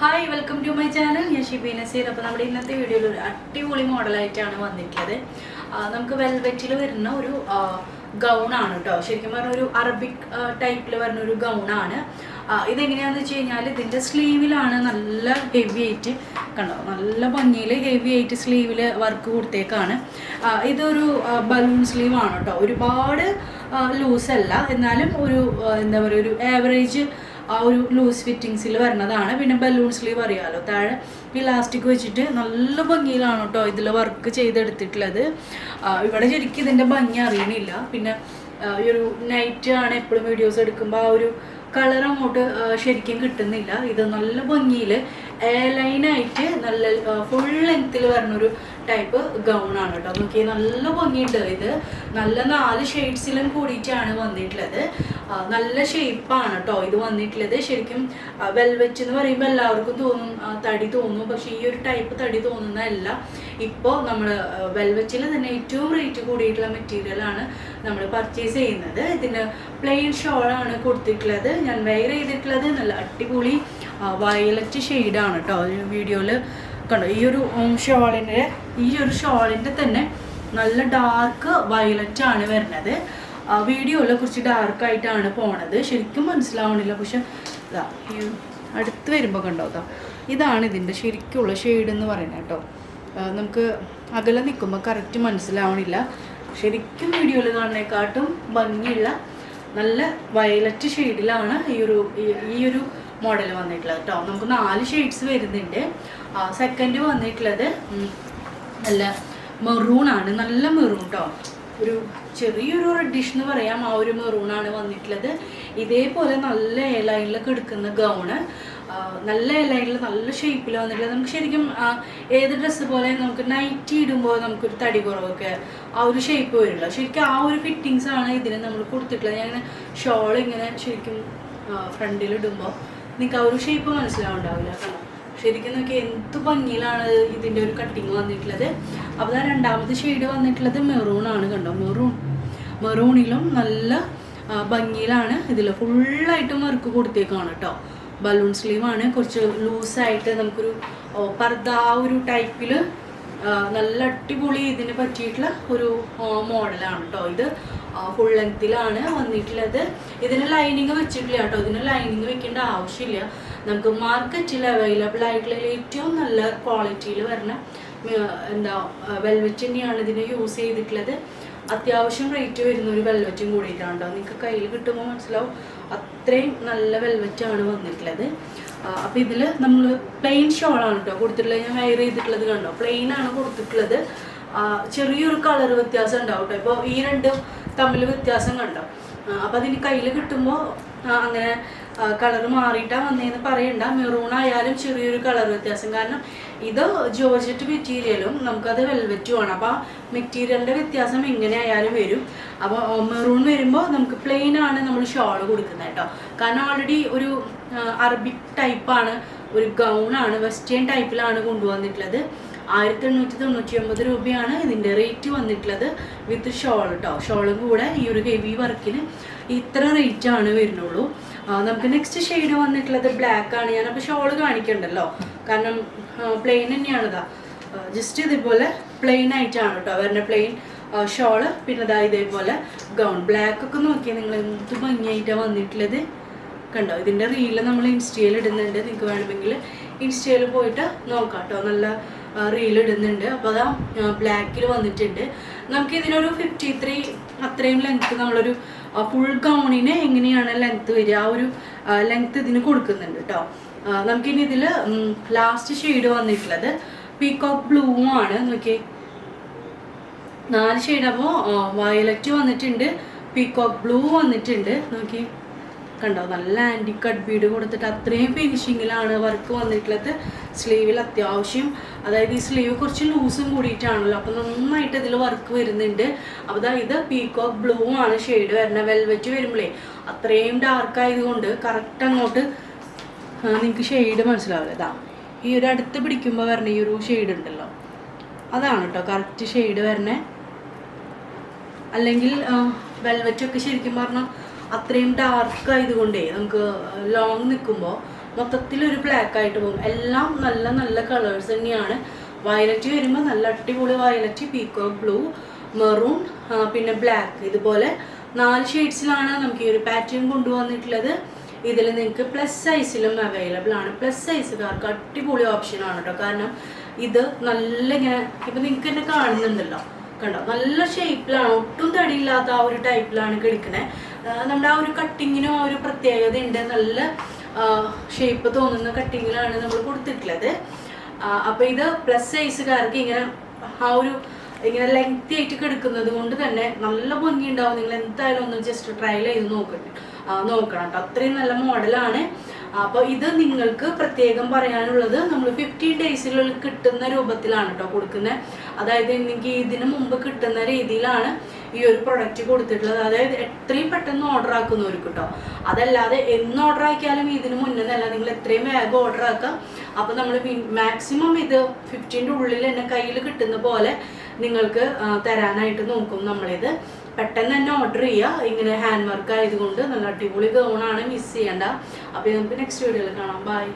Hi welcome to my channel. ഞാൻ ഷിബി നസീർ. അപ്പോൾ നമ്മുടെ ഇന്നത്തെ വീഡിയോയിൽ ഒരു അടിപൊളി മോഡലായിട്ടാണ് വന്നിട്ടുള്ളത്. നമുക്ക് വെൽവെറ്റിൽ വരുന്ന ഒരു ഗൗണാണ് കേട്ടോ. ശരിക്കും പറഞ്ഞാൽ ഒരു അറബിക് ടൈപ്പിൽ വരുന്ന ഒരു ഗൗണാണ്. ഇതെങ്ങനെയാണെന്ന് വെച്ച് കഴിഞ്ഞാൽ ഇതിൻ്റെ സ്ലീവിലാണ് നല്ല ഹെവി ആയിട്ട് കണ്ടോ, നല്ല ഭംഗിയിൽ ഹെവി ആയിട്ട് സ്ലീവിൽ വർക്ക് കൊടുത്തേക്കാണ്. ഇതൊരു ബലൂൺ സ്ലീവാണ് കേട്ടോ. ഒരുപാട് ലൂസല്ല, എന്നാലും ഒരു എന്താ പറയുക, ഒരു ആവറേജ് ആ ഒരു ലൂസ് ഫിറ്റിങ്സിൽ വരുന്നതാണ്. പിന്നെ ബലൂൺ സ്ലീവ് അറിയാമല്ലോ, താഴെ ഇലാസ്റ്റിക് വെച്ചിട്ട് നല്ല ഭംഗിയിലാണ് കേട്ടോ ഇതിൽ വർക്ക് ചെയ്തെടുത്തിട്ടുള്ളത്. ഇവിടെ ശരിക്കും ഇതിൻ്റെ ഭംഗി അറിയണില്ല. പിന്നെ ഈ ഒരു നൈറ്റ് ആണ് എപ്പോഴും വീഡിയോസ് എടുക്കുമ്പോൾ ആ ഒരു കളർ അങ്ങോട്ട് ശരിക്കും കിട്ടുന്നില്ല. ഇത് നല്ല ഭംഗിയിൽ എ ലൈനായിട്ട് നല്ല ഫുൾ ലെങ്ത്തിൽ വരുന്നൊരു ടൈപ്പ് ഗൗണാണ് കേട്ടോ. നോക്കി നല്ല ഭംഗിയുണ്ട്. ഇത് നല്ല 4 ഷെയ്ഡ്സിലും കൂടിയിട്ടാണ് വന്നിട്ടുള്ളത്. നല്ല ഷേപ്പാണ് കേട്ടോ ഇത് വന്നിട്ടുള്ളത്. ശരിക്കും വെൽവെറ്റ് എന്ന് പറയുമ്പോൾ എല്ലാവർക്കും തോന്നും തടി തോന്നും, പക്ഷെ ഈ ഒരു ടൈപ്പ് തടി തോന്നുന്നതല്ല. ഇപ്പോൾ നമ്മൾ വെൽവെറ്റിൽ തന്നെ ഏറ്റവും റേറ്റ് കൂടിയിട്ടുള്ള മെറ്റീരിയലാണ് നമ്മൾ പർച്ചേസ് ചെയ്യുന്നത്. ഇതിന് പ്ലെയിൻ ഷോളാണ് കൊടുത്തിട്ടുള്ളത്. ഞാൻ വെയർ ചെയ്തിട്ടുള്ളത് നല്ല അടിപൊളി വയലറ്റ് ഷെയ്ഡാണ് കേട്ടോ. വീഡിയോയിൽ കണ്ടോ, ഈ ഒരു ഷോളിൻ്റെ തന്നെ നല്ല ഡാർക്ക് വയലറ്റ് ആണ് വരുന്നത്. വീഡിയോയിൽ കുറച്ച് ഡാർക്കായിട്ടാണ് പോണത്, ശരിക്കും മനസ്സിലാവണില്ല. പക്ഷെ ഇതാ ഈ അടുത്ത് വരുമ്പോൾ കണ്ടോ, ഇതാണ് ഇതിൻ്റെ ശരിക്കുള്ള ഷെയ്ഡ് എന്ന് പറയുന്നത് കേട്ടോ. നമുക്ക് അകലെ നിൽക്കുമ്പോൾ കറക്റ്റ് മനസ്സിലാവണില്ല. ശരിക്കും വീഡിയോയിൽ കാണുന്നതിനെക്കാട്ടും ഭംഗിയുള്ള നല്ല വയലറ്റ് ഷെയ്ഡിലാണ് ഈ ഒരു മോഡൽ വന്നിട്ടുള്ളത് കേട്ടോ. നമുക്ക് 4 ഷെയ്ഡ്സ് വരുന്നുണ്ട്. സെക്കൻഡ് വന്നിട്ടുള്ളത് നല്ല മെറൂണാണ്, നല്ല മെറൂൺ കേട്ടോ. ഒരു ചെറിയൊരു റെഡിഷ് എന്ന് പറയാം, ആ ഒരു മെറൂണാണ് വന്നിട്ടുള്ളത്. ഇതേപോലെ നല്ല ലൈനിലൊക്കെ എടുക്കുന്ന ഗൗണ്, നല്ല ലൈനിൽ നല്ല ഷേപ്പിൽ വന്നിട്ടുള്ളത്. നമുക്ക് ശരിക്കും ഏത് ഡ്രസ്സ് പോലെ നമുക്ക് നൈറ്റി ഇടുമ്പോൾ നമുക്കൊരു തടി കുറവൊക്കെ ആ ഒരു ഷേപ്പ് വരില്ല. ശരിക്കും ആ ഒരു ഫിറ്റിങ്സ് ആണ് ഇതിന് നമ്മൾ കൊടുത്തിട്ടുള്ളത്. ഞാൻ ഷോൾ ഇങ്ങനെ ശരിക്കും ഫ്രണ്ടിൽ ഇടുമ്പോൾ നിങ്ങൾക്ക് ആ ഒരു ഷേപ്പ് മനസ്സിലാവുണ്ടാവില്ല. കാരണം ശരിക്കും നോക്കി എന്ത് ഭംഗിയിലാണ് ഇതിൻ്റെ ഒരു കട്ടിങ് വന്നിട്ടുള്ളത്. അപ്പോൾ രണ്ടാമത്തെ ഷെയ്ഡ് വന്നിട്ടുള്ളത് മെറൂണാണ് കണ്ടോ. മെറൂണിലും നല്ല ഭംഗിയിലാണ് ഇതിൽ ഫുള്ളായിട്ടും വർക്ക് കൊടുത്തേക്കാണ് കേട്ടോ. ബലൂൺ സ്ലീവാണ്, കുറച്ച് ലൂസായിട്ട് നമുക്കൊരു പർദ്ദ ആ ഒരു ടൈപ്പിൽ നല്ല അടിപൊളി ഇതിന് പറ്റിയിട്ടുള്ള ഒരു മോഡലാണ് കേട്ടോ. ഇത് ഫുൾ ലെങ്ത്തിലാണ് വന്നിട്ടുള്ളത്. ഇതിന് ലൈനിങ് വെച്ചിട്ടില്ല കേട്ടോ. ഇതിന് ലൈനിങ് വെക്കേണ്ട ആവശ്യമില്ല. നമുക്ക് മാർക്കറ്റിൽ അവൈലബിൾ ആയിട്ടുള്ള ഏറ്റവും നല്ല ക്വാളിറ്റിയിൽ വരുന്ന വെൽവെറ്റ് തന്നെയാണ് ഇതിന് യൂസ് ചെയ്തിട്ടുള്ളത്. അത്യാവശ്യം റേറ്റ് വരുന്ന ഒരു വെൽവെറ്റും കൂടിയിട്ടാണ് കേട്ടോ. നിങ്ങൾക്ക് കയ്യിൽ കിട്ടുമ്പോൾ മനസ്സിലാവും അത്രയും നല്ല വെൽവെറ്റാണ് വന്നിട്ടുള്ളത്. അപ്പോൾ ഇതിൽ നമ്മൾ പ്ലെയിൻ ഷോളാണ് കേട്ടോ കൊടുത്തിട്ടുള്ളത്. ഞാൻ വെയർ ചെയ്തിട്ടുള്ളത് കണ്ടോ, പ്ലെയിൻ ആണ് കൊടുത്തിട്ടുള്ളത്. ചെറിയൊരു കളർ വ്യത്യാസം ഉണ്ടാവും കേട്ടോ. ഇപ്പോൾ ഈ രണ്ടും തമ്മിൽ വ്യത്യാസം കണ്ടോ. അപ്പോൾ അതിന് കയ്യിൽ കിട്ടുമ്പോൾ അങ്ങനെ കളർ മാറിയിട്ടാണ് വന്നതെന്ന് പറയണ്ട. മെറൂൺ ആയാലും ചെറിയൊരു കളർ വ്യത്യാസം, കാരണം ഇത് ജോർജറ്റ് മെറ്റീരിയലും നമുക്കത് വെൽവെറ്റുമാണ്. അപ്പോൾ ആ മെറ്റീരിയലിൻ്റെ വ്യത്യാസം എങ്ങനെ ആയാലും വരും. അപ്പോൾ മെറൂൺ വരുമ്പോൾ നമുക്ക് പ്ലെയിൻ ആണ് നമ്മൾ ഷോൾ കൊടുക്കുന്നത് കേട്ടോ. കാരണം ഓൾറെഡി ഒരു അറബിക് ടൈപ്പാണ്, ഒരു ഗൗണാണ്, വെസ്റ്റേൺ ടൈപ്പിലാണ് കൊണ്ടുവന്നിട്ടുള്ളത്. 1899 രൂപയാണ് ഇതിൻ്റെ റേറ്റ് വന്നിട്ടുള്ളത് വിത്ത് ഷോൾ കേട്ടോ. ഷോളും കൂടെ ഈ ഒരു ഹെവി വർക്കിന് ഇത്ര റേറ്റാണ് വരുന്നുള്ളൂ. നമുക്ക് നെക്സ്റ്റ് ഷെയ്ഡ് വന്നിട്ടുള്ളത് ബ്ലാക്ക് ആണ്. ഞാനപ്പോൾ ഷോള് കാണിക്കണ്ടല്ലോ, കാരണം പ്ലെയിൻ തന്നെയാണിതാ. ജസ്റ്റ് ഇതേപോലെ പ്ലെയിൻ ആയിട്ടാണ് കേട്ടോ വരുന്ന പ്ലെയിൻ ഷോള്. പിന്നെ ഇതാ ഇതേപോലെ ഗൗൺ. ബ്ലാക്കൊക്കെ നോക്കിയാൽ നിങ്ങൾ എന്ത് ഭംഗിയായിട്ടാണ് വന്നിട്ടുള്ളത് കണ്ടോ. ഇതിൻ്റെ റീല് നമ്മൾ ഇൻസ്റ്റയിൽ ഇടുന്നുണ്ട്, നിങ്ങൾക്ക് വേണമെങ്കിൽ ഇൻസ്റ്റയിൽ പോയിട്ട് നോക്കാം കേട്ടോ. നല്ല റീൽ ഇടുന്നുണ്ട്. അപ്പോൾ അതാ ബ്ലാക്കിൽ വന്നിട്ടുണ്ട്. നമുക്ക് ഇതിനൊരു 53 അത്രയും ലെങ്ത്ത് നമ്മളൊരു ഫുൾ ഗൗണിന് എങ്ങനെയാണ് ലെങ്ത്ത് വരിക, ആ ഒരു ലെങ്ത്ത് ഇതിന് കൊടുക്കുന്നുണ്ട് കേട്ടോ. നമുക്കിനി ഇതിൽ ലാസ്റ്റ് ഷെയ്ഡ് വന്നിട്ടുള്ളത് പീകോക്ക് ബ്ലൂ ആണ്. നോക്കി 4 ഷെയ്ഡ്. അപ്പോൾ വയലറ്റ് വന്നിട്ടുണ്ട്, പീകോക്ക് ബ്ലൂ വന്നിട്ടുണ്ട്. നോക്കി കണ്ടോ, നല്ല ആൻറ്റി കട്ട് ബീഡ് കൊടുത്തിട്ട് അത്രയും ഫിനിഷിങ്ങിലാണ് വർക്ക് വന്നിട്ടുള്ളത്. സ്ലീവിൽ അത്യാവശ്യം, അതായത് ഈ സ്ലീവ് കുറച്ച് ലൂസും കൂടിയിട്ടാണല്ലോ, അപ്പോൾ നന്നായിട്ട് ഇതിൽ വർക്ക് വരുന്നുണ്ട്. അപ്പോൾ ഇത് പീകോക്ക് ബ്ലൂ ആണ് ഷെയ്ഡ് വരുന്നത്. വെൽവെറ്റ് വരുമ്പോഴേ അത്രയും ഡാർക്ക് ആയതുകൊണ്ട് കറക്റ്റ് അങ്ങോട്ട് നിങ്ങൾക്ക് ഷെയ്ഡ് മനസ്സിലാവില്ല. ഇതാ ഈ ഒരു അടുത്ത് പിടിക്കുമ്പോൾ വരണ ഈ ഒരു ഷെയ്ഡ് ഉണ്ടല്ലോ, അതാണ് കേട്ടോ കറക്റ്റ് ഷെയ്ഡ് വരണേ. അല്ലെങ്കിൽ വെൽവെറ്റൊക്കെ ശരിക്കും പറഞ്ഞാൽ അത്രയും ഡാർക്ക് ആയതുകൊണ്ടേ നമുക്ക് ലോങ് നിൽക്കുമ്പോൾ മൊത്തത്തിലൊരു ബ്ലാക്ക് ആയിട്ട് പോകും. എല്ലാം നല്ല നല്ല കളേഴ്സ് തന്നെയാണ്. വയലറ്റ് വരുമ്പോൾ നല്ല അടിപൊളി വയലറ്റ്, പീക്കോക്ക് ബ്ലൂ, മെറൂൺ, പിന്നെ ബ്ലാക്ക്, ഇതുപോലെ 4 ഷെയ്ഡ്സിലാണ് നമുക്ക് ഈ ഒരു പാറ്റേൺ കൊണ്ടുവന്നിട്ടുള്ളത്. ഇതിൽ നിങ്ങൾക്ക് പ്ലസ് സൈസിലും അവൈലബിൾ ആണ്. പ്ലസ് സൈസുകാർക്ക് അടിപൊളി ഓപ്ഷനാണ് കേട്ടോ. കാരണം ഇത് നല്ല ഇങ്ങനെ ഇപ്പം നിങ്ങൾക്ക് തന്നെ കാണുന്നുണ്ടല്ലോ, കണ്ടോ, നല്ല ഷേപ്പിലാണ്, ഒട്ടും തടിയില്ലാത്ത ആ ഒരു ടൈപ്പിലാണ് കിടക്കണേ. നമ്മുടെ ആ ഒരു കട്ടിങ്ങിനും ആ ഒരു പ്രത്യേകത ഉണ്ട്. നല്ല ഷേപ്പ് തോന്നുന്ന കട്ടിങ്ങിലാണ് നമ്മൾ കൊടുത്തിട്ടുള്ളത്. അപ്പോൾ ഇത് പ്ലസ് സൈസുകാർക്ക് ഇങ്ങനെ ആ ഒരു ഇങ്ങനെ ലെങ്തി ആയിട്ട് കിടക്കുന്നത് കൊണ്ട് തന്നെ നല്ല ഭംഗി ഉണ്ടാവും. നിങ്ങൾ എന്തായാലും ഒന്ന് ജസ്റ്റ് ട്രയൽ ചെയ്ത് നോക്കണം കേട്ടോ. അത്രയും നല്ല മോഡലാണ്. അപ്പോൾ ഇത് നിങ്ങൾക്ക് പ്രത്യേകം പറയാനുള്ളത്, നമ്മൾ 15 ഡേയ്സിൽ കിട്ടുന്ന രൂപത്തിലാണ് കേട്ടോ കൊടുക്കുന്നത്. അതായത് എനിക്ക് ഇതിന് മുമ്പ് കിട്ടുന്ന രീതിയിലാണ് ഈ ഒരു പ്രൊഡക്റ്റ് കൊടുത്തിട്ടുള്ളത്. അതായത് എത്രയും പെട്ടെന്ന് ഓർഡർ ആക്കുന്നവർക്ക് കേട്ടോ. അതല്ലാതെ എന്ന് ഓർഡർ ആക്കിയാലും ഇതിന് മുന്നേ അല്ല, നിങ്ങൾ എത്രയും വേഗം ഓർഡർ ആക്കുക. അപ്പോൾ നമ്മൾ മാക്സിമം ഇത് 15ൻ്റെ ഉള്ളിൽ തന്നെ കയ്യിൽ കിട്ടുന്ന പോലെ നിങ്ങൾക്ക് തരാനായിട്ട് നോക്കും നമ്മളിത്. പെട്ടെന്ന് തന്നെ ഓർഡർ ചെയ്യുക. ഇങ്ങനെ ഹാൻഡ് വർക്ക് ആയതുകൊണ്ട് നല്ല അടിപൊളി ഗൗണാണ്, മിസ് ചെയ്യണ്ട. അപ്പോൾ നമുക്ക് നെക്സ്റ്റ് വീഡിയോയിൽ കാണാം. ബൈ.